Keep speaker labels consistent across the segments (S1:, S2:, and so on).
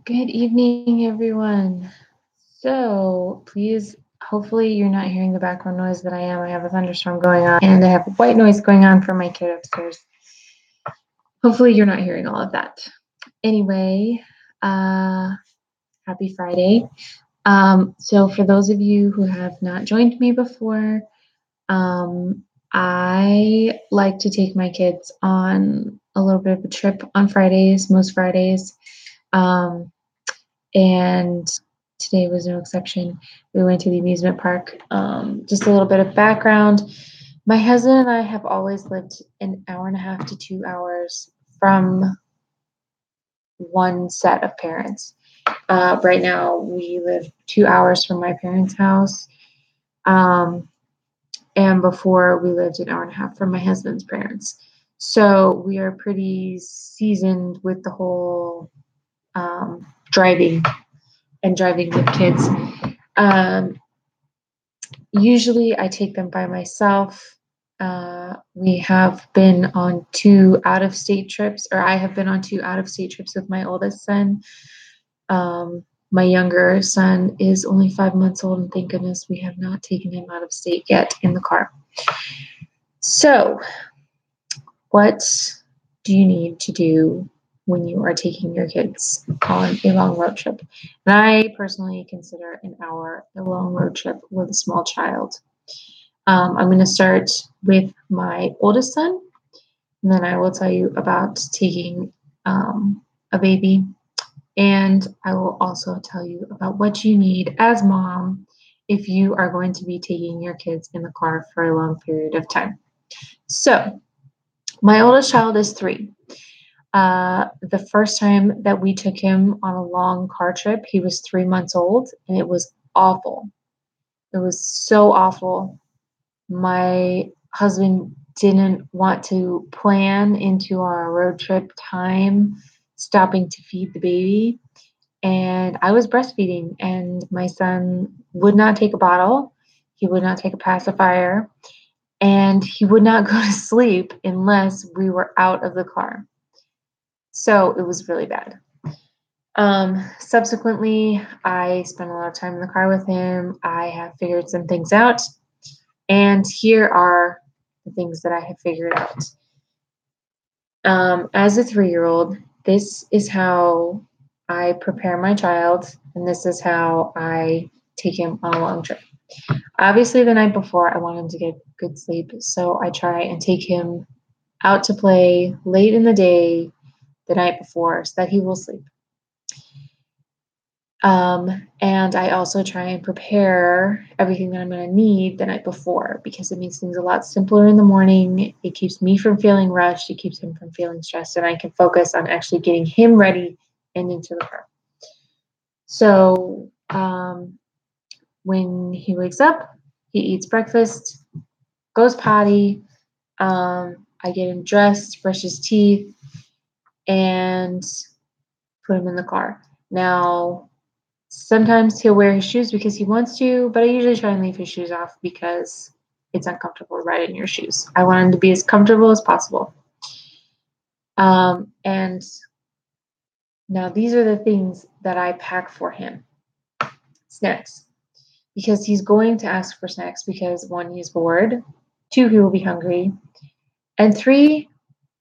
S1: Good evening, everyone. So, please, hopefully, you're not hearing the background noise that I am. I have a thunderstorm going on, and I have white noise going on from my kid upstairs. Hopefully, you're not hearing all of that. Anyway, happy Friday. So, for those of you who have not joined me before, I like to take my kids on a little bit of a trip on Fridays, most Fridays. And today was no exception. We went to the amusement park. Just a little bit of background. My husband and I have always lived an hour and a half to 2 hours from one set of parents. Right now, we live 2 hours from my parents' house. And before, we lived an hour and a half from my husband's parents. So we are pretty seasoned with the whole driving with kids. Usually I take them by myself. We have been on two out-of-state trips, or I have been on two out-of-state trips with my oldest son. My younger son is only 5 months old, and thank goodness we have not taken him out of state yet in the car. So, what do you need to do when you are taking your kids on a long road trip? And I personally consider an hour a long road trip with a small child. I'm going to start with my oldest son, and then I will tell you about taking a baby. And I will also tell you about what you need as mom if you are going to be taking your kids in the car for a long period of time. So, my oldest child is 3. The first time that we took him on a long car trip, he was 3 months old, and it was awful. It was so awful. My husband didn't want to plan into our road trip time stopping to feed the baby. And I was breastfeeding, and my son would not take a bottle. He would not take a pacifier, and he would not go to sleep unless we were out of the car. So it was really bad. Subsequently, I spent a lot of time in the car with him. I have figured some things out, and here are the things that I have figured out. As a 3-year-old, this is how I prepare my child, and this is how I take him on a long trip. Obviously, the night before, I want him to get good sleep, so I try and take him out to play late in the day the night before so that he will sleep. And I also try and prepare everything that I'm going to need the night before because it makes things a lot simpler in the morning. It keeps me from feeling rushed. It keeps him from feeling stressed, and I can focus on actually getting him ready and into the car. So when he wakes up, he eats breakfast, goes potty. I get him dressed, brush his teeth, and put him in the car. Now, sometimes he'll wear his shoes because he wants to, but I usually try and leave his shoes off because it's uncomfortable to ride in your shoes. I want him to be as comfortable as possible. And now these are the things that I pack for him. Snacks. Because he's going to ask for snacks because 1, he's bored. 2, he will be hungry. And 3,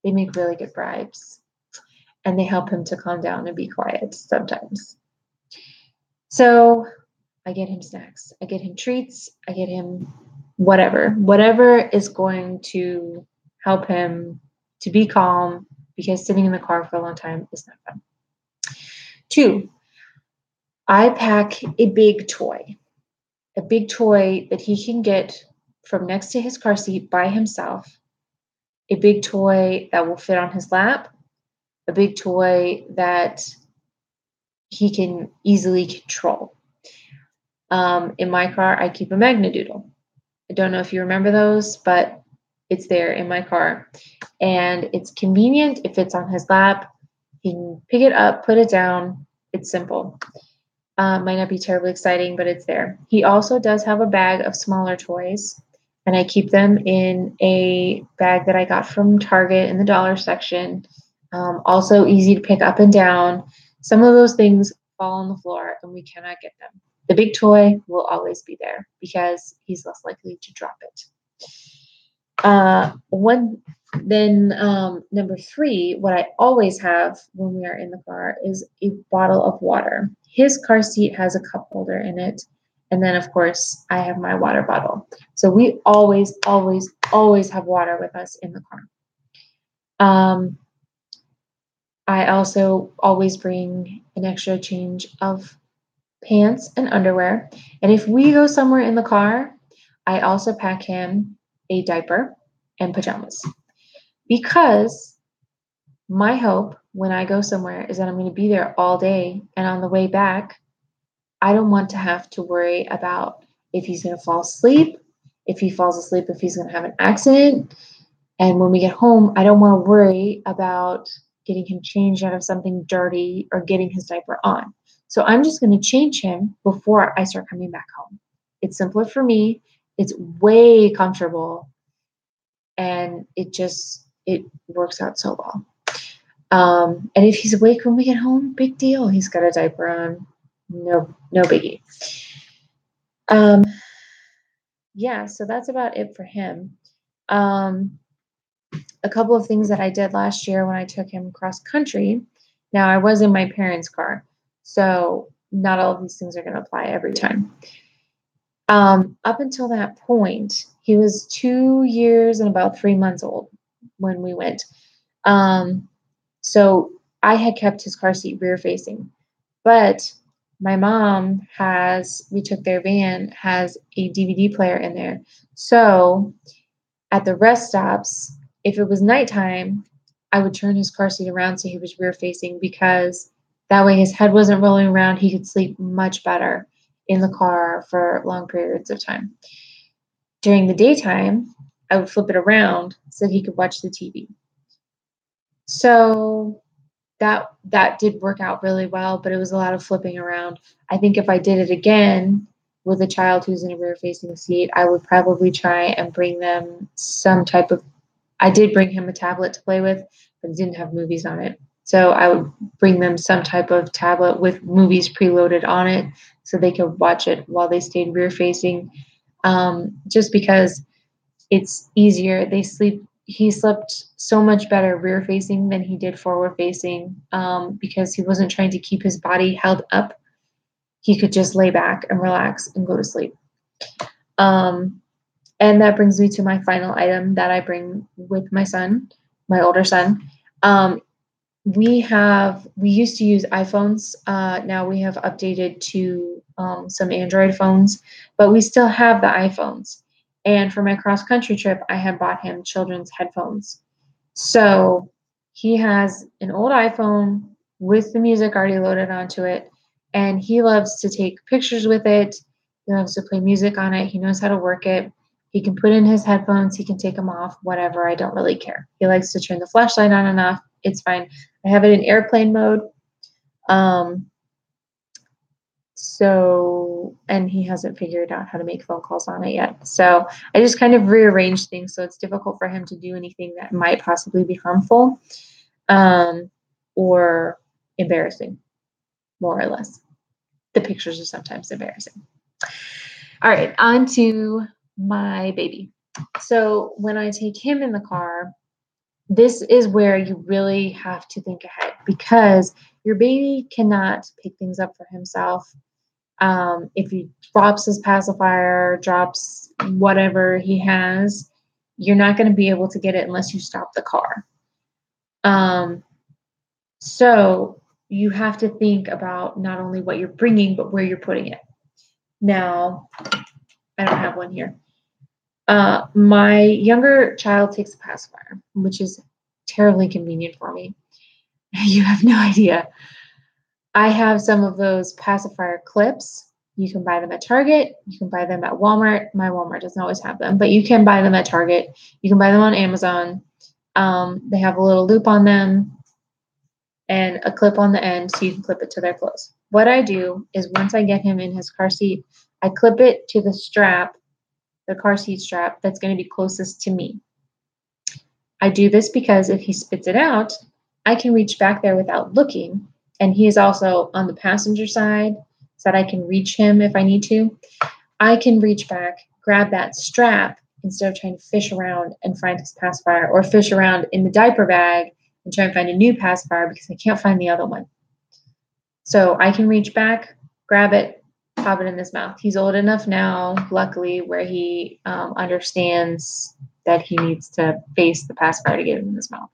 S1: they make really good bribes. And they help him to calm down and be quiet sometimes. So I get him snacks. I get him treats. I get him whatever is going to help him to be calm because sitting in the car for a long time is not fun. 2, I pack a big toy that he can get from next to his car seat by himself, a big toy that will fit on his lap, a big toy that he can easily control. In my car, I keep a Magnadoodle. I don't know if you remember those, but it's there in my car. And it's convenient. It fits on his lap. He can pick it up, put it down. It's simple. Might not be terribly exciting, but it's there. He also does have a bag of smaller toys, and I keep them in a bag that I got from Target in the dollar section. Also easy to pick up and down Some of those things fall on the floor and we cannot get them. The big toy will always be there because he's less likely to drop it. Number three, what I always have when we are in the car is a bottle of water. His car seat has a cup holder in it. And then, of course, I have my water bottle. So we always, always, always have water with us in the car. I also always bring an extra change of pants and underwear. And if we go somewhere in the car, I also pack him a diaper and pajamas. Because my hope when I go somewhere is that I'm going to be there all day. And on the way back, I don't want to have to worry about if he's going to fall asleep, if he falls asleep, if he's going to have an accident. And when we get home, I don't want to worry about getting him changed out of something dirty or getting his diaper on. So I'm just going to change him before I start coming back home. It's simpler for me. It's way comfortable. And it works out so well. And if he's awake when we get home, big deal. He's got a diaper on. No biggie. Yeah, so that's about it for him. A couple of things that I did last year when I took him cross country. Now, I was in my parents' car, so not all of these things are going to apply every time. Up until that point, he was 2 years and about 3 months old when we went. So I had kept his car seat rear facing, but my mom we took their van, has a DVD player in there. So at the rest stops, if it was nighttime, I would turn his car seat around so he was rear facing because that way his head wasn't rolling around. He could sleep much better in the car for long periods of time. During the daytime, I would flip it around so he could watch the TV. So that did work out really well, but it was a lot of flipping around. I think if I did it again with a child who's in a rear facing seat, I would probably try and bring them some type of, I did bring him a tablet to play with, but it didn't have movies on it. So I would bring them some type of tablet with movies preloaded on it so they could watch it while they stayed rear facing. Just because it's easier. He slept so much better rear facing than he did forward facing because he wasn't trying to keep his body held up. He could just lay back and relax and go to sleep. And that brings me to my final item that I bring with my son, my older son. We used to use iPhones. Now we have updated to some Android phones, but we still have the iPhones. And for my cross country trip, I had bought him children's headphones. So he has an old iPhone with the music already loaded onto it, and he loves to take pictures with it. He loves to play music on it. He knows how to work it. He can put in his headphones. He can take them off, whatever. I don't really care. He likes to turn the flashlight on and off. It's fine. I have it in airplane mode. And he hasn't figured out how to make phone calls on it yet. So I just kind of rearranged things so it's difficult for him to do anything that might possibly be harmful or embarrassing, more or less. The pictures are sometimes embarrassing. All right, on to my baby. So when I take him in the car, this is where you really have to think ahead because your baby cannot pick things up for himself. If he drops his pacifier, drops whatever he has, you're not going to be able to get it unless you stop the car. So you have to think about not only what you're bringing, but where you're putting it. Now, I don't have one here. My younger child takes a pacifier, which is terribly convenient for me. You have no idea. I have some of those pacifier clips. You can buy them at Target. You can buy them at Walmart. My Walmart doesn't always have them, but you can buy them at Target. You can buy them on Amazon. They have a little loop on them and a clip on the end so you can clip it to their clothes. What I do is once I get him in his car seat, I clip it to the strap, the car seat strap that's going to be closest to me. I do this because if he spits it out, I can reach back there without looking and he is also on the passenger side so that I can reach him if I need to, I can reach back, grab that strap instead of trying to fish around and find his pacifier, or fish around in the diaper bag and try and find a new pacifier because I can't find the other one. So I can reach back, grab it, pop it in his mouth. He's old enough now, luckily, where he understands that he needs to face the pacifier to get it in his mouth.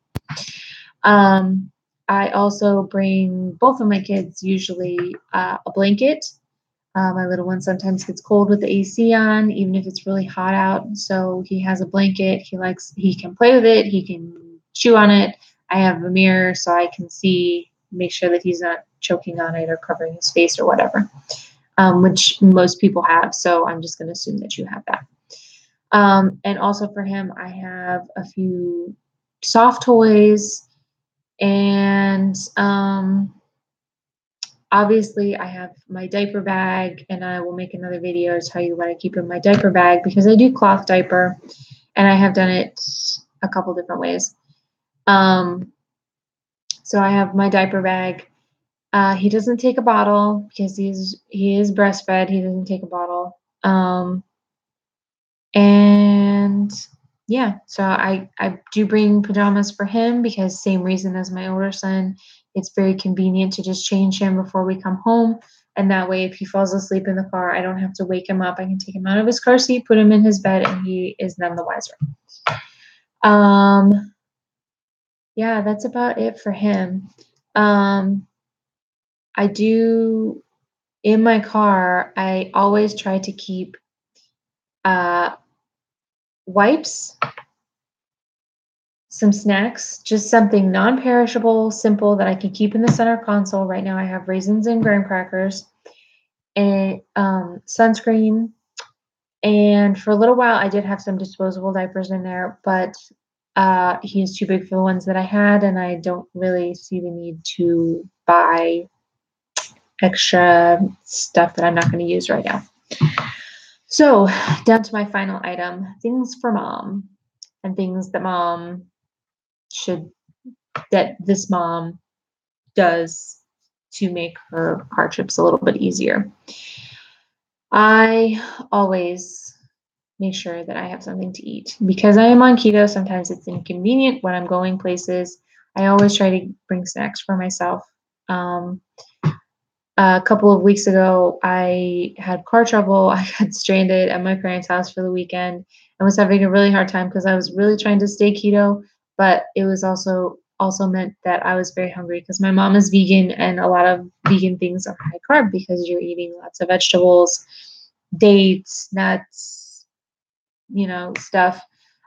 S1: I also bring both of my kids usually a blanket. My little one sometimes gets cold with the AC on, even if it's really hot out. So he has a blanket. He can play with it. He can chew on it. I have a mirror so I can see, make sure that he's not choking on it or covering his face or whatever, which most people have. So I'm just going to assume that you have that. And also for him, I have a few soft toys, and obviously I have my diaper bag, and I will make another video to tell you what I keep in my diaper bag, because I do cloth diaper and I have done it a couple different ways. So I have my diaper bag. He doesn't take a bottle because he is breastfed. He doesn't take a bottle. And yeah, so I do bring pajamas for him because same reason as my older son. It's very convenient to just change him before we come home. And that way, if he falls asleep in the car, I don't have to wake him up. I can take him out of his car seat, put him in his bed, and he is none the wiser. Yeah, that's about it for him. I do, in my car, I always try to keep wipes, some snacks, just something non-perishable, simple that I can keep in the center console. Right now I have raisins and graham crackers, and sunscreen, and for a little while I did have some disposable diapers in there, but he is too big for the ones that I had, and I don't really see the need to buy extra stuff that I'm not going to use right now. So down to my final item, things for mom, and things that this mom does to make her car trips a little bit easier. I always make sure that I have something to eat. Because I am on keto, sometimes it's inconvenient when I'm going places. I always try to bring snacks for myself. A couple of weeks ago, I had car trouble. I got stranded at my parents' house for the weekend and was having a really hard time because I was really trying to stay keto, but it was also meant that I was very hungry because my mom is vegan, and a lot of vegan things are high carb because you're eating lots of vegetables, dates, nuts, stuff.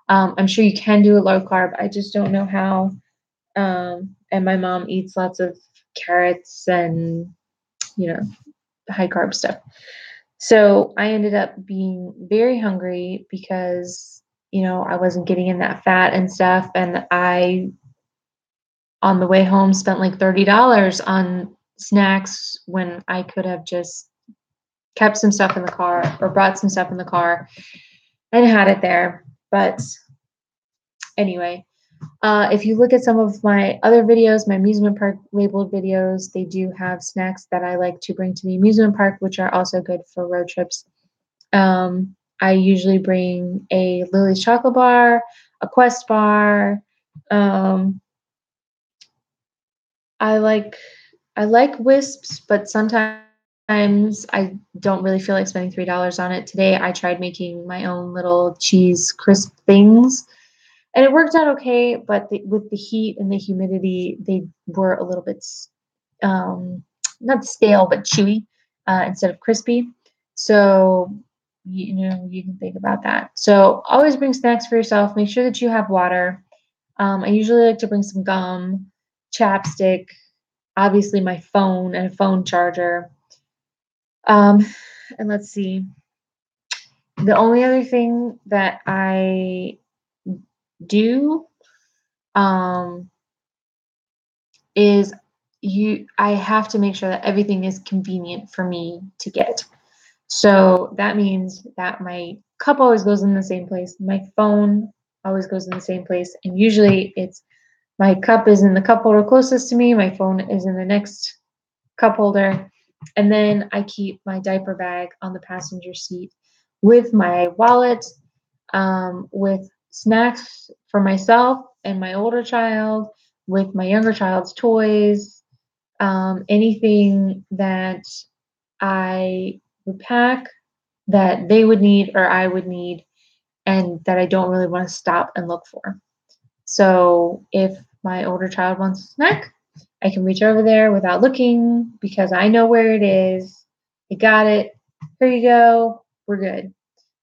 S1: I'm sure you can do a low carb. I just don't know how. And my mom eats lots of carrots and high carb stuff. So I ended up being very hungry because, I wasn't getting in that fat and stuff. And I, on the way home, spent like $30 on snacks when I could have just kept some stuff in the car or brought some stuff in the car and had it there. But anyway, if you look at some of my other videos, my amusement park labeled videos, they do have snacks that I like to bring to the amusement park, which are also good for road trips. I usually bring a Lily's chocolate bar, a Quest bar. I like Wisps, but sometimes I don't really feel like spending $3 on it. Today I tried making my own little cheese crisp things, and it worked out okay, but with the heat and the humidity, they were a little bit not stale, but chewy instead of crispy. So, you can think about that. So always bring snacks for yourself. Make sure that you have water. I usually like to bring some gum, chapstick, obviously my phone and a phone charger. And let's see. The only other thing that I do is I have to make sure that everything is convenient for me to get. So that means that my cup always goes in the same place. My phone always goes in the same place. And usually it's my cup is in the cup holder closest to me. My phone is in the next cup holder, and then I keep my diaper bag on the passenger seat with my wallet, with snacks for myself and my older child, with my younger child's toys, anything that I would pack that they would need or I would need, and that I don't really want to stop and look for. So if my older child wants a snack, I can reach over there without looking because I know where it is. I got it. Here you go. We're good.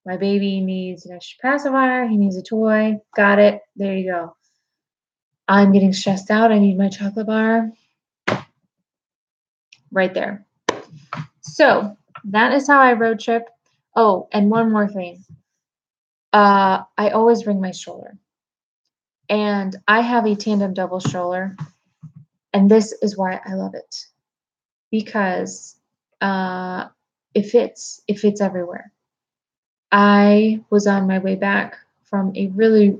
S1: My baby needs an extra pacifier. He needs a toy. Got it. There you go. I'm getting stressed out. I need my chocolate bar. Right there. So that is how I road trip. Oh, and one more thing. I always bring my stroller. And I have a tandem double stroller. And this is why I love it. Because it fits. It fits everywhere. I was on my way back from a really,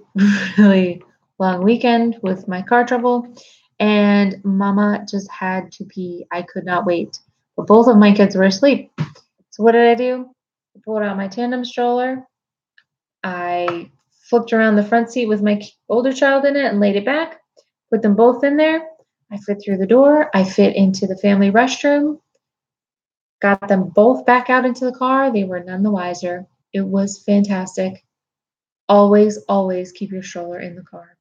S1: really long weekend with my car trouble, and mama just had to pee. I could not wait. But both of my kids were asleep. So what did I do? I pulled out my tandem stroller. I flipped around the front seat with my older child in it and laid it back, put them both in there. I fit through the door. I fit into the family restroom, got them both back out into the car. They were none the wiser. It was fantastic. Always, always keep your stroller in the car.